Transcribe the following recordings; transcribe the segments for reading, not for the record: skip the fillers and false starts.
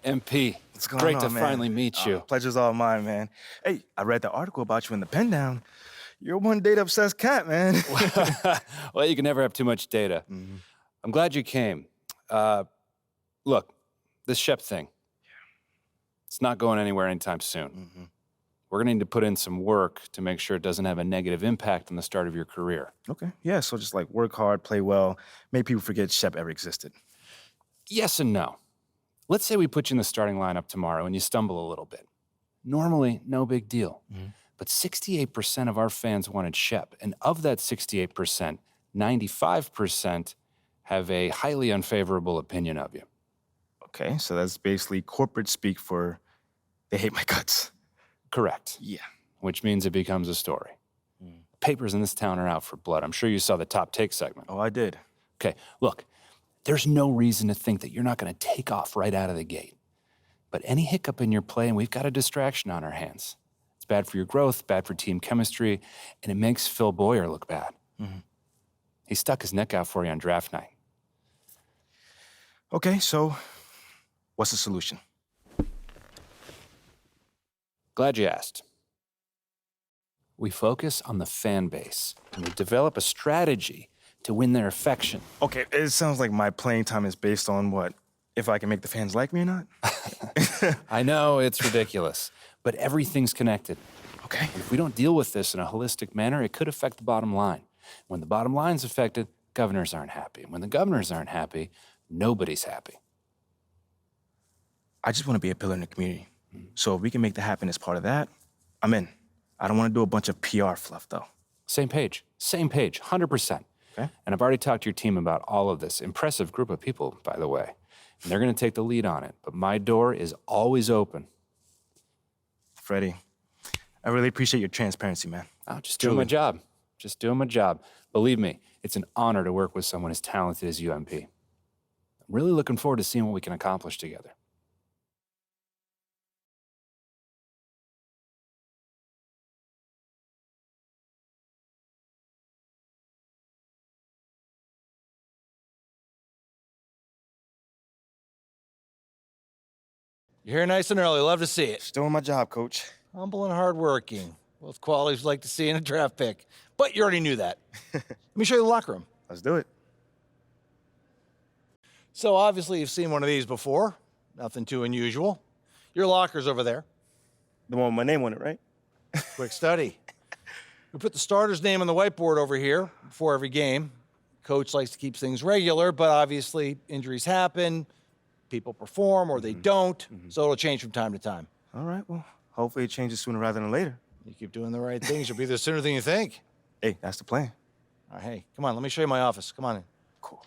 MP, What's going great on, to man? finally meet you. Pleasure's all mine, man. Hey, I read the article about you in the Pen Down. You're one data-obsessed cat, man. Well, you can never have too much data. I'm glad you came. Look, this Shep thing, it's not going anywhere anytime soon. We're going to need to put in some work to make sure it doesn't have a negative impact on the start of your career. Okay, yeah, so just like work hard, play well, make people forget Shep ever existed. Yes and no. Let's say we put you in the starting lineup tomorrow and you stumble a little bit. Normally, no big deal. But 68% of our fans wanted Shep, and of that 68%, 95% have a highly unfavorable opinion of you. Okay, so that's basically corporate speak for they hate my guts. Correct. Yeah. Which means it becomes a story. Papers in this town are out for blood. I'm sure you saw the top take segment. Oh, I did. Okay, look, there's no reason to think that you're not going to take off right out of the gate. But any hiccup in your play, and we've got a distraction on our hands. It's bad for your growth, bad for team chemistry, and it makes Phil Boyer look bad. He stuck his neck out for you on draft night. Okay, so what's the solution? Glad you asked. We focus on the fan base, and we develop a strategy to win their affection. Okay, it sounds like my playing time is based on what? If I can make the fans like me or not? I know it's ridiculous, but everything's connected. Okay. If we don't deal with this in a holistic manner, it could affect the bottom line. When the bottom line's affected, governors aren't happy. And when the governors aren't happy, nobody's happy. I just want to be a pillar in the community. So if we can make that happen as part of that, I'm in. I don't want to do a bunch of PR fluff, though. Same page, 100%. Okay. And I've already talked to your team about all of this. Impressive group of people, by the way. And they're going to take the lead on it. But my door is always open. Freddie, I really appreciate your transparency, man. I'm just doing my job. Just doing my job. Believe me, it's an honor to work with someone as talented as UMP. I'm really looking forward to seeing what we can accomplish together. You're here nice and early. Love to see it. Just doing my job, Coach. Humble and hardworking. Both qualities we'd like to see in a draft pick. But you already knew that. Let me show you the locker room. Let's do it. So obviously you've seen one of these before. Nothing too unusual. Your locker's over there. The one with my name on it, right? Quick study. We put the starter's name on the whiteboard over here before every game. Coach likes to keep things regular, but obviously injuries happen. People perform or they don't, so it'll change from time to time. All right, well, hopefully it changes sooner rather than later. You keep doing the right things, you'll be there sooner than you think. Hey, that's the plan. All right, hey, come on, let me show you my office. Come on in. Cool.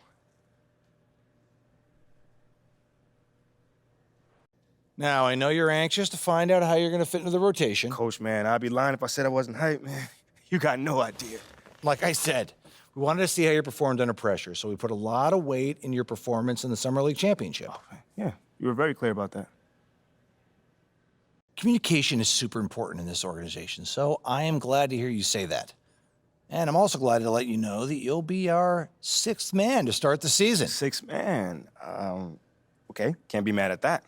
Now, I know you're anxious to find out how you're going to fit into the rotation. Coach, man, I'd be lying if I said I wasn't hyped, man. You got no idea. Like I said, we wanted to see how you performed under pressure, so we put a lot of weight in your performance in the Summer League Championship. Yeah, you were very clear about that. Communication is super important in this organization, so I am glad to hear you say that. And I'm also glad to let you know that you'll be our 6th man to start the season. 6th man. Okay, can't be mad at that.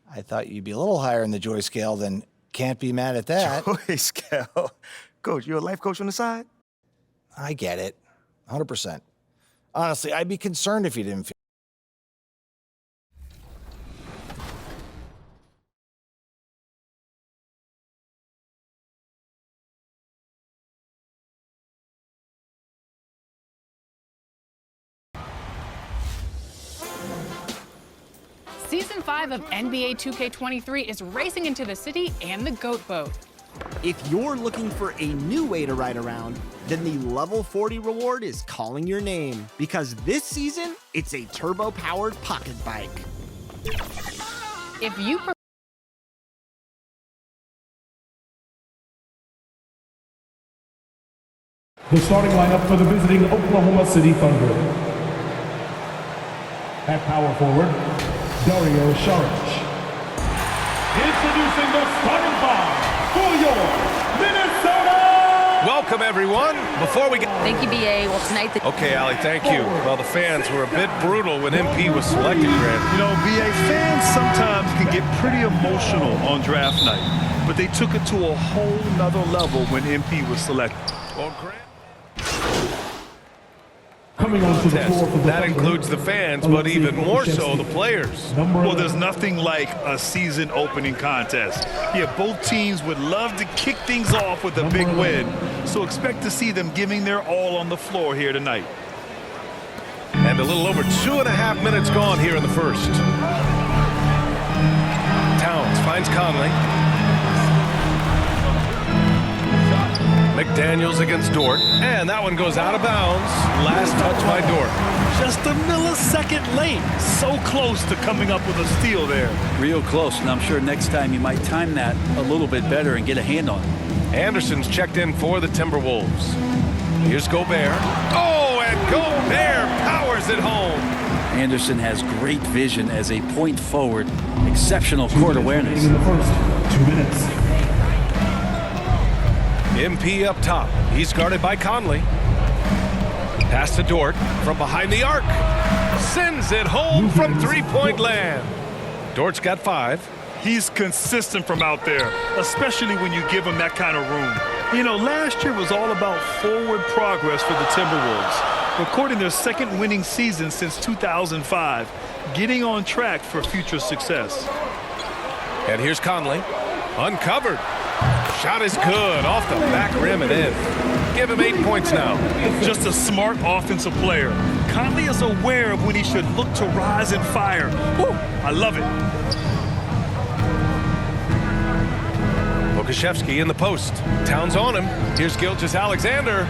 I thought you'd be a little higher in the joy scale than can't be mad at that. Joy scale. Coach, you a life coach on the side? I get it, 100%. Honestly, I'd be concerned if you didn't feel. Season 5 of NBA 2K23 is racing into the city and the Goat Boat. If you're looking for a new way to ride around, then the Level 40 reward is calling your name. Because this season, it's a turbo-powered pocket bike. If you The starting lineup for the visiting Oklahoma City Thunder. At power forward, Dario Saric. Introducing the starting five for your Minnesota Welcome, everyone. Before we get... Thank you, BA. Well, tonight the... Okay, Allie, thank you. Well, the fans were a bit brutal when MP was selected, Grant. You know, BA, fans sometimes can get pretty emotional on draft night, but they took it to a whole nother level when MP was selected. Well, Grant... Coming onto the floor for the That Thunder, includes the fans, but even more so the players. Well, there's nothing like a season opening contest. Yeah, both teams would love to kick things off with a big win, so expect to see them giving their all on the floor here tonight. And a little over 2.5 minutes gone here in the first. Towns finds Conley. McDaniels against Dort, and that one goes out of bounds. Last touch by Dort. Just a millisecond late. So close to coming up with a steal there. Real close, and I'm sure next time you might time that a little bit better and get a hand on it. Anderson's checked in for the Timberwolves. Here's Gobert. Oh, and Gobert powers it home. Anderson has great vision as a point forward, exceptional court awareness. In the first 2 minutes. MP up top. He's guarded by Conley. Pass to Dort from behind the arc. Sends it home from three-point land. Dort's got 5. He's consistent from out there, especially when you give him that kind of room. You know, last year was all about forward progress for the Timberwolves, recording their second winning season since 2005, getting on track for future success. And here's Conley. Uncovered. Shot is good. Off the back rim and in. Give him 8 points now. Just a smart offensive player. Conley is aware of when he should look to rise and fire. Woo, I love it. Lukashevsky in the post. Towns on him. Here's Gilgeous-Alexander.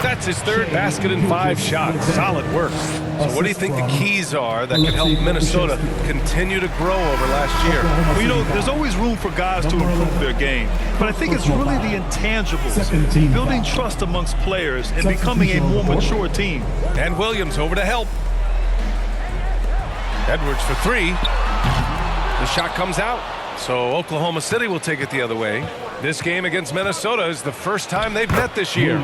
That's his third basket in 5 shots. Solid work. So what do you think the keys are that can help Minnesota continue to grow over last year? Well, you know, there's always room for guys to improve their game. But I think it's really the intangibles, building trust amongst players and becoming a more mature team. And Williams over to help. Edwards for 3. The shot comes out. So Oklahoma City will take it the other way. This game against Minnesota is the first time they've met this year.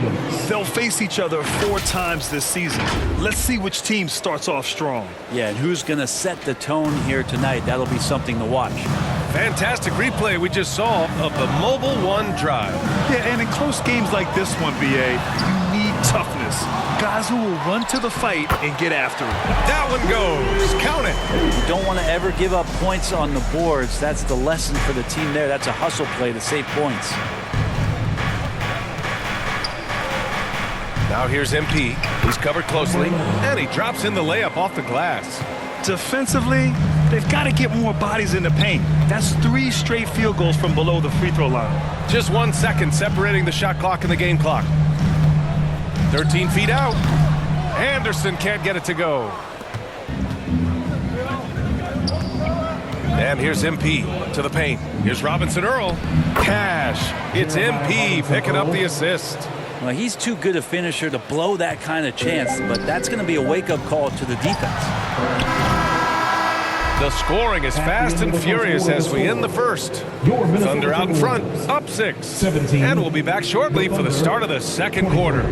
They'll face each other 4 times this season. Let's see which team starts off strong. Yeah, and who's going to set the tone here tonight? That'll be something to watch. Fantastic replay we just saw of the Mobile One drive. Yeah, and in close games like this one, BA, you need toughness. Guys who will run to the fight and get after it. That one goes. Count it. You don't want to ever give up points on the boards. That's the lesson for the team there. That's a hustle play to save points. Now here's MP. He's covered closely, and he drops in the layup off the glass. Defensively, they've got to get more bodies in the paint. That's 3 straight field goals from below the free throw line. Just 1 second separating the shot clock and the game clock. 13 feet out. Anderson can't get it to go. And here's MP to the paint. Here's Robinson Earl. Cash. It's MP picking up the assist. Well, he's too good a finisher to blow that kind of chance, but that's going to be a wake-up call to the defense. The scoring is fast and furious as we end the first. Thunder out in front, up 6. And we'll be back shortly for the start of the second quarter.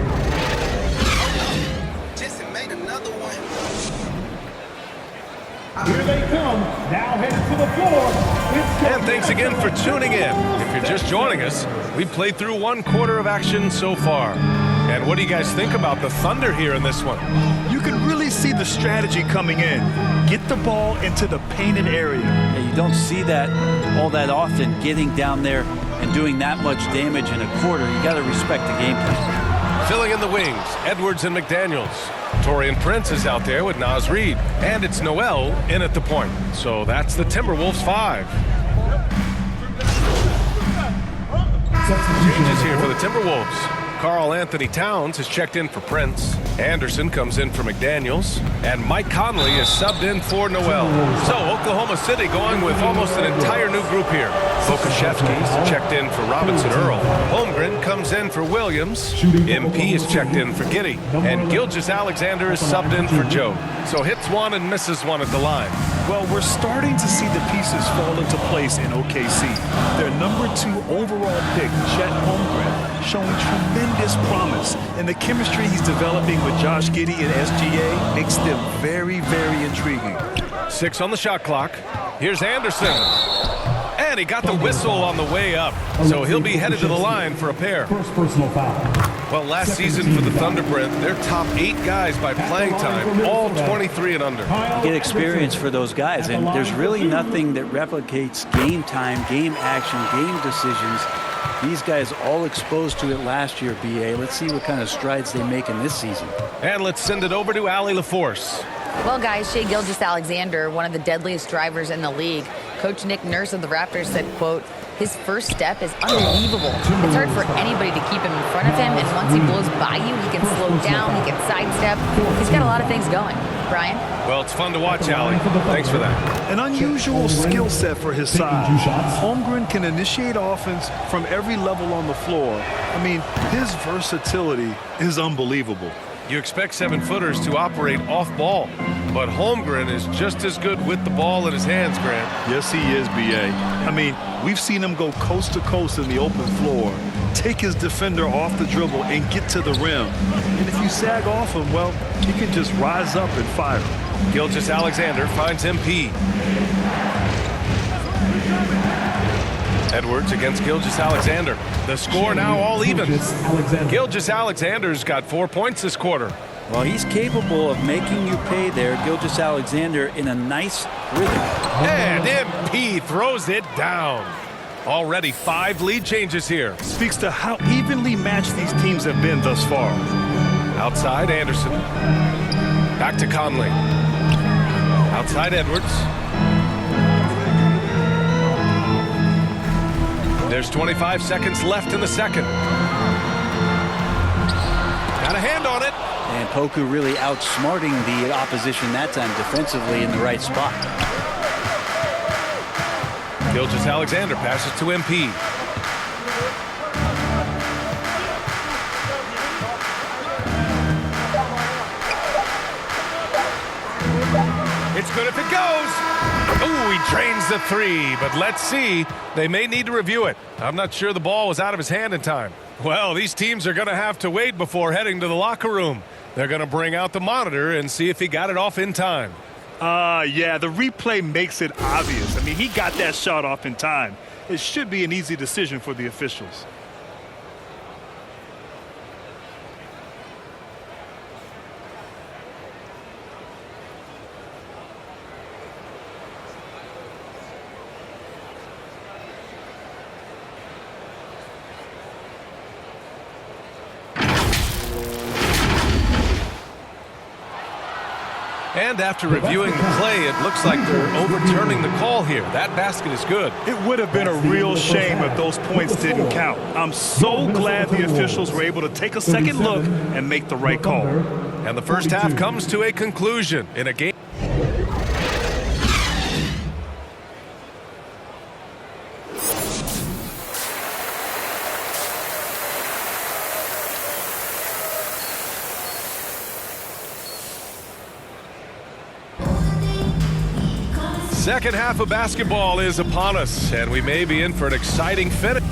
Here they come, now headed to the floor. And thanks again for tuning in. If you're just joining us, we've played through 1 quarter of action so far. And what do you guys think about the Thunder here in this one? You can really see the strategy coming in. Get the ball into the painted area. Yeah, you don't see that all that often, getting down there and doing that much damage in a quarter. You got to respect the game plan. Filling in the wings, Edwards and McDaniels. Taurean Prince is out there with Naz Reid. And it's Noel in at the point. So that's the Timberwolves 5. Changes here for the Timberwolves. Karl Anthony Towns has checked in for Prince. Anderson comes in for McDaniels. And Mike Conley is subbed in for Noel. So Oklahoma City going with almost an entire new group here. Lukashevsky's checked in for Robinson Earl. Holmgren comes in for Williams. MP is checked in for Giddey. And Gilgeous-Alexander is subbed in for Joe. So hits 1 and misses 1 at the line. Well, we're starting to see the pieces fall into place in OKC. Their number 2 overall pick, Chet Holmgren, showing tremendous promise. And the chemistry he's developing with Josh Giddey and SGA makes them very, very intriguing. 6 on the shot clock. Here's Anderson. And he got the whistle on the way up. So he'll be headed to the line for a pair. First personal foul. Well, last season for the Thunder, Brent, their top 8 guys by playing time, all 23 and under. Get experience for those guys, and there's really nothing that replicates game time, game action, game decisions. These guys all exposed to it last year, BA. Let's see what kind of strides they make in this season. And let's send it over to Allie LaForce. Well, guys, Shai Gilgeous-Alexander, one of the deadliest drivers in the league. Coach Nick Nurse of the Raptors said, quote, his first step is unbelievable. It's hard for anybody to keep him in front of him, and once he blows by you, he can slow down, he can sidestep. He's got a lot of things going. Brian? Well, it's fun to watch, Allie. Thanks for that. An unusual skill set for his size. Holmgren can initiate offense from every level on the floor. I mean, his versatility is unbelievable. You expect 7-footers to operate off ball, but Holmgren is just as good with the ball in his hands, Grant. Yes, he is, B.A. I mean, we've seen him go coast to coast in the open floor, take his defender off the dribble and get to the rim. And if you sag off him, well, he can just rise up and fire. Gilgeous-Alexander finds MP. Edwards against Gilgeous-Alexander. The score now all even. Gilgeous-Alexander's got 4 points this quarter. Well, he's capable of making you pay there, Gilgeous-Alexander, in a nice rhythm. And MP throws it down. Already 5 lead changes here. Speaks to how evenly matched these teams have been thus far. Outside Anderson. Back to Conley. Outside Edwards. There's 25 seconds left in the second. Got a hand on it. And Poku really outsmarting the opposition that time defensively in the right spot. Gilgeous-Alexander passes to MP. It's good if it goes. Ooh, he drains the 3, but let's see. They may need to review it. I'm not sure the ball was out of his hand in time. Well, these teams are going to have to wait before heading to the locker room. They're going to bring out the monitor and see if he got it off in time. Yeah, the replay makes it obvious. I mean, he got that shot off in time. It should be an easy decision for the officials. And after reviewing the play, it looks like they're overturning the call here. That basket is good. It would have been a real shame if those points didn't count. I'm so glad the officials were able to take a second look and make the right call. And the first half comes to a conclusion in a game. Second half of basketball is upon us, and we may be in for an exciting finish.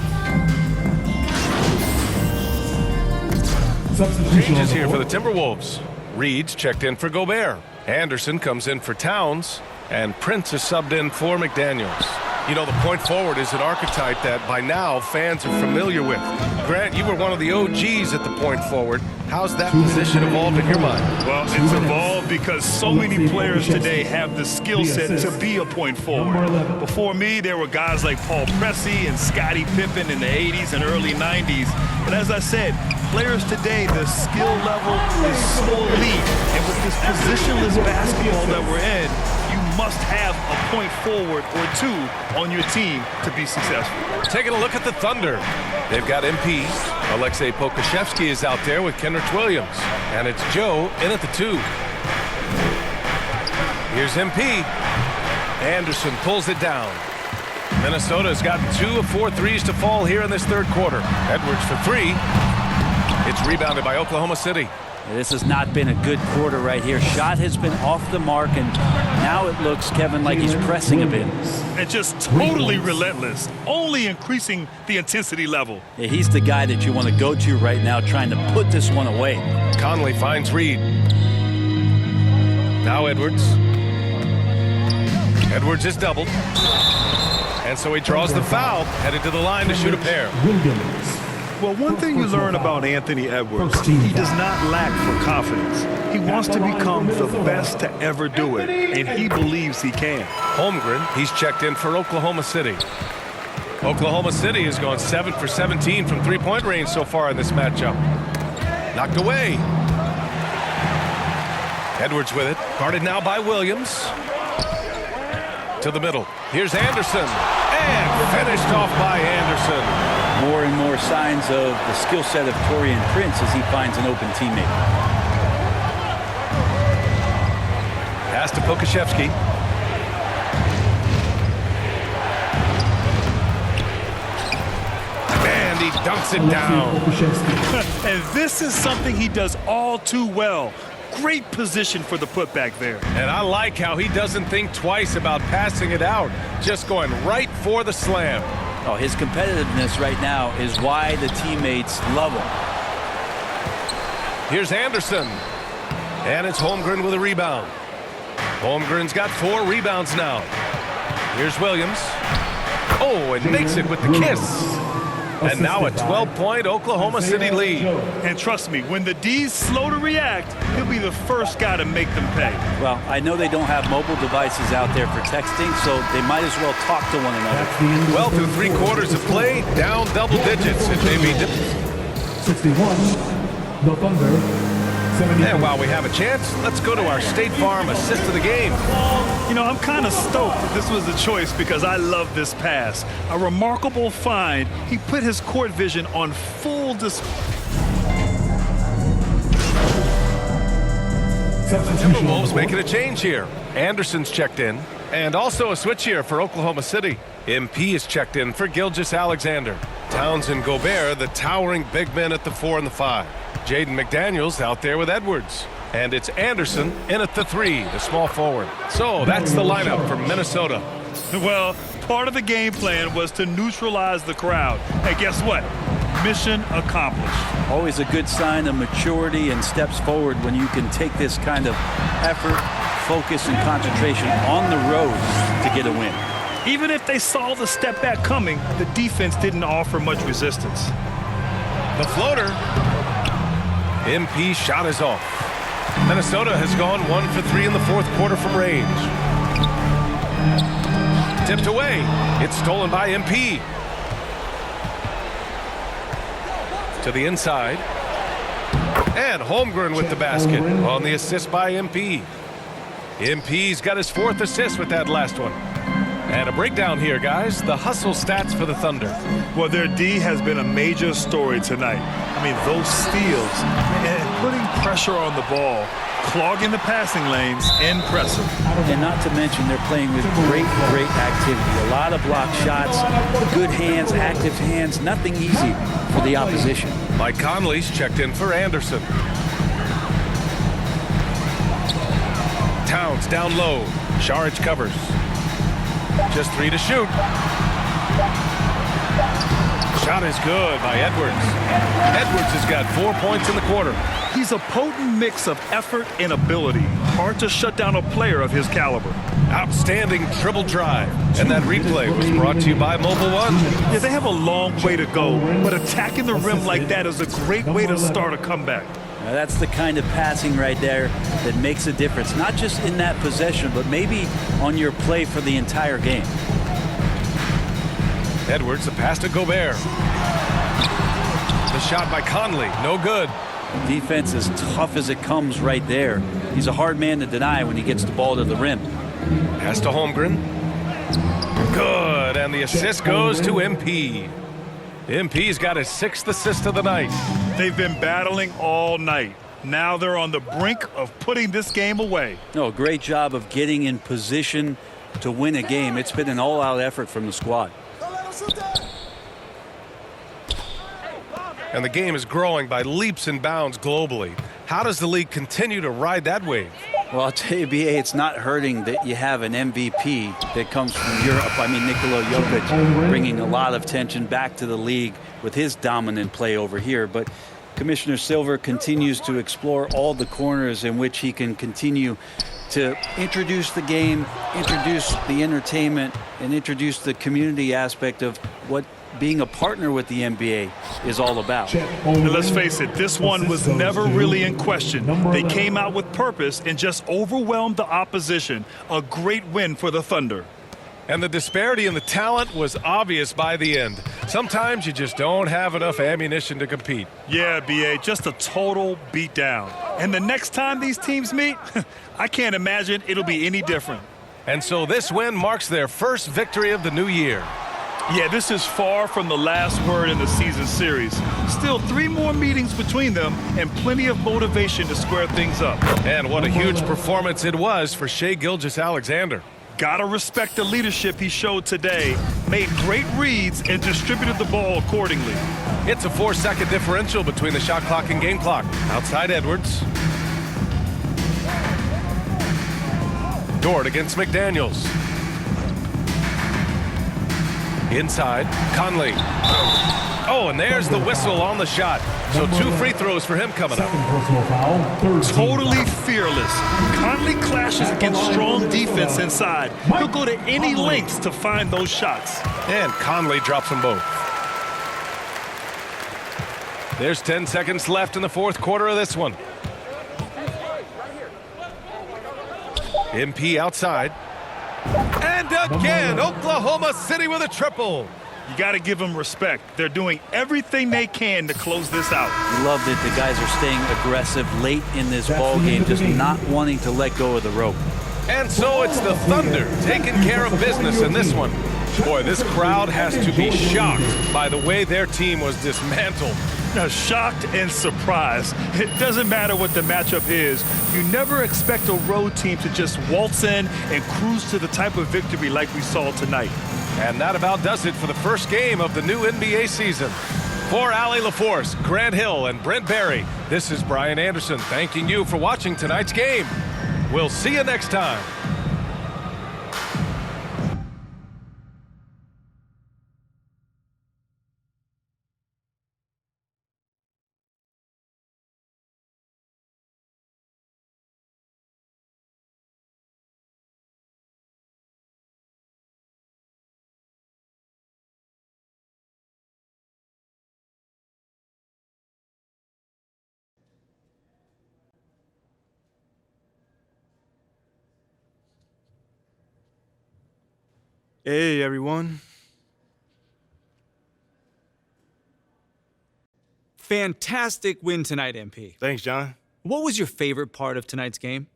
Changes here for the Timberwolves. Reed's checked in for Gobert. Anderson comes in for Towns, and Prince is subbed in for McDaniels. You know, the point forward is an archetype that by now fans are familiar with. Grant, you were one of the OGs at the point forward. How's that position evolved in your mind? Well, it's evolved because so many players today have the skill set to be a point forward. Before me, there were guys like Paul Pressey and Scottie Pippen in the 80s and early 90s. But as I said, players today, the skill level is so elite. And with this positionless basketball that we're in, you must have a point forward or two on your team to be successful. Taking a look at the Thunder. They've got MP. Alexei Pokusevski is out there with Kenrich Williams. And it's Joe in at the 2. Here's MP. Anderson pulls it down. Minnesota's got 2 of 4 threes to fall here in this third quarter. Edwards for 3. It's rebounded by Oklahoma City. This has not been a good quarter right here. Shot has been off the mark, and now it looks, Kevin, like he's pressing a bit. And just totally relentless, only increasing the intensity level. Yeah, he's the guy that you want to go to right now, trying to put this one away. Conley finds Reed. Now Edwards. Edwards is doubled. And so he draws the foul, headed to the line to shoot a pair. Well, one thing you learn about Anthony Edwards, he does not lack for confidence. He wants to become the best to ever do it, and he believes he can. Holmgren, he's checked in for Oklahoma City. Oklahoma City has gone 7 for 17 from three-point range so far in this matchup. Knocked away. Edwards with it, guarded now by Williams. To the middle. Here's Anderson, and finished off by Anderson. More and more signs of the skill set of Taurean Prince as he finds an open teammate. Pass to Pokashevsky. And he dunks it down. And this is something he does all too well. Great position for the putback there. And I like how he doesn't think twice about passing it out, just going right for the slam. Oh, his competitiveness right now is why the teammates love him. Here's Anderson. And it's Holmgren with a rebound. Holmgren's got 4 rebounds now. Here's Williams. Oh, and makes it with the kiss. And now a 12-point Oklahoma City lead. And trust me, when the D's slow to react, he'll be the first guy to make them pay. Well, I know they don't have mobile devices out there for texting, so they might as well talk to one another. Well, through 3 quarters of play, down double digits. It may be 61, the Thunder. 78. And while we have a chance, let's go to our State Farm assist of the game. You know, I'm kind of stoked that this was a choice because I love this pass. A remarkable find. He put his court vision on full display. Timberwolves making a change here. Anderson's checked in. And also a switch here for Oklahoma City. MP is checked in for Gilgeous-Alexander. Towns and Gobert, the towering big men at the 4 and the 5. Jaden McDaniels out there with Edwards. And it's Anderson in at the 3, the small forward. So that's the lineup for Minnesota. Well, part of the game plan was to neutralize the crowd. Hey, guess what? Mission accomplished. Always a good sign of maturity and steps forward when you can take this kind of effort, focus, and concentration on the road to get a win. Even if they saw the step back coming, the defense didn't offer much resistance. The floater. MP shot is off. Minnesota has gone 1 for 3 in the 4th quarter from range. Tipped away. It's stolen by MP. To the inside. And Holmgren with the basket on the assist by MP. MP's got his 4th assist with that last one. And a breakdown here, guys. The hustle stats for the Thunder. Well, their D has been a major story tonight. I mean, those steals and putting pressure on the ball, clogging the passing lanes, impressive. And not to mention they're playing with great activity. A lot of block shots, good hands, active hands, nothing easy for the opposition. Mike Conley's checked in for Anderson. Towns down low. Saric covers. Just 3 to shoot. Shot is good by Edwards. Edwards has got 4 points in the quarter. He's a potent mix of effort and ability. Hard to shut down a player of his caliber. Outstanding dribble drive. And that replay was brought to you by Mobile One. Yeah, they have a long way to go, but attacking the rim like that is a great way to start a comeback. Now that's the kind of passing right there that makes a difference, not just in that possession, but maybe on your play for the entire game. Edwards, the pass to Gobert. The shot by Conley, no good. Defense as tough as it comes right there. He's a hard man to deny when he gets the ball to the rim. Pass to Holmgren. Good, and the assist goes to MP. MP's got his 6th assist of the night. They've been battling all night. Now they're on the brink of putting this game away. No, great job of getting in position to win a game. It's been an all-out effort from the squad. And the game is growing by leaps and bounds globally. How does the league continue to ride that wave? Well, I'll tell you, BA, it's not hurting that you have an MVP that comes from Europe. I mean, Nikola Jokic bringing a lot of tension back to the league with his dominant play over here. But Commissioner Silver continues to explore all the corners in which he can continue to introduce the game, introduce the entertainment, and introduce the community aspect of what being a partner with the NBA is all about. And let's face it, this one was never really in question. They came out with purpose and just overwhelmed the opposition. A great win for the Thunder. And the disparity in the talent was obvious by the end. Sometimes you just don't have enough ammunition to compete. Yeah, BA, just a total beatdown. And the next time these teams meet, I can't imagine it'll be any different. And so this win marks their first victory of the new year. Yeah, this is far from the last word in the season series. Still 3 more meetings between them and plenty of motivation to square things up. And what a huge performance it was for Shai Gilgeous-Alexander. Gotta respect the leadership he showed today. Made great reads and distributed the ball accordingly. It's a 4-second differential between the shot clock and game clock. Outside Edwards. Dort against McDaniels. Inside, Conley. Oh, and there's the whistle on the shot. So 2 free throws for him coming up. Personal foul, third team Totally fearless. Conley clashes against strong defense inside. He'll go to any lengths to find those shots. And Conley drops them both. There's 10 seconds left in the fourth quarter of this one. MP outside. And again, Oklahoma City with a triple. You got to give them respect. They're doing everything they can to close this out. Love that the guys are staying aggressive late in this ball game, just not wanting to let go of the rope. And so it's the Thunder taking care of business in this one. Boy, this crowd has to be shocked by the way their team was dismantled. Now, shocked and surprised. It doesn't matter what the matchup is. You never expect a road team to just waltz in and cruise to the type of victory like we saw tonight. And that about does it for the first game of the new NBA season. For Allie LaForce, Grant Hill, and Brent Barry, this is Brian Anderson thanking you for watching tonight's game. We'll see you next time. Hey, everyone. Fantastic win tonight, MP. Thanks, John. What was your favorite part of tonight's game?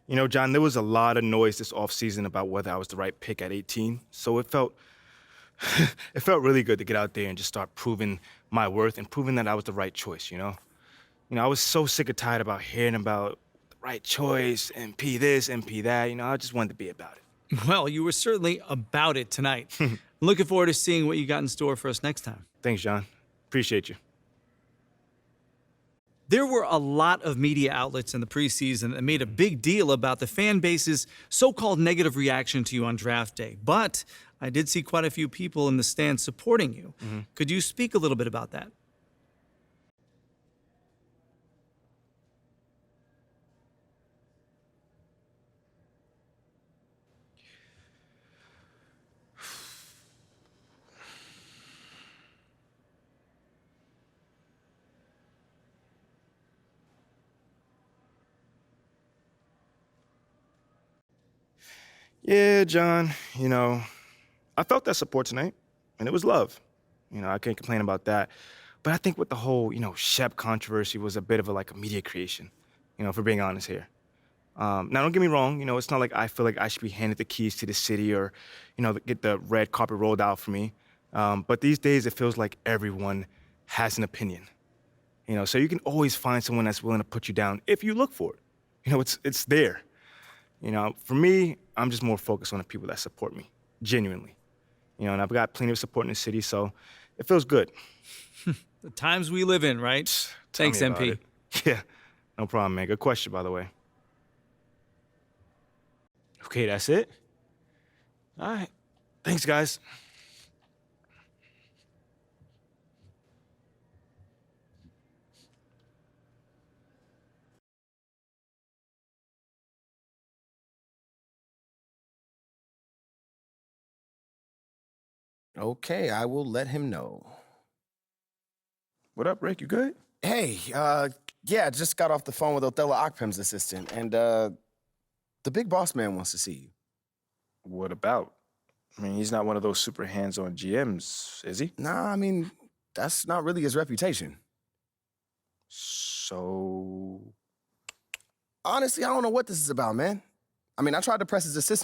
You know, John, there was a lot of noise this offseason about whether I was the right pick at 18, so it felt really good to get out there and just start proving my worth and proving that I was the right choice, you know? I was so sick and tired about hearing about the right choice, MP this, MP that, I just wanted to be about it. Well, you were certainly about it tonight. Looking forward to seeing what you got in store for us next time. Thanks, John. Appreciate you. There were a lot of media outlets in the preseason that made a big deal about the fan base's so-called negative reaction to you on draft day. But I did see quite a few people in the stands supporting you. Could you speak a little bit about that? Yeah, John, I felt that support tonight, and it was love. I can't complain about that. But I think with the whole, Shep controversy was a bit of a media creation, if we're being honest here. Now, don't get me wrong, it's not like I feel like I should be handed the keys to the city or, get the red carpet rolled out for me. But these days, it feels like everyone has an opinion. So you can always find someone that's willing to put you down if you look for it. It's there. For me, I'm just more focused on the people that support me. genuinely. You know, and I've got plenty of support in the city, so it feels good. The times we live in, right? Tell Thanks, me about MP. it. Yeah, no problem, man. Good question, by the way. Okay, that's it? All right. Thanks, guys. Okay, I will let him know. What up, Rick? You good? Hey, yeah, just got off the phone with Othello Akpem's assistant, and the big boss man wants to see you. What about? I mean, he's not one of those super hands-on GMs, is he? Nah, I mean, that's not really his reputation. So... Honestly, I don't know what this is about, man. I mean, I tried to press his assistant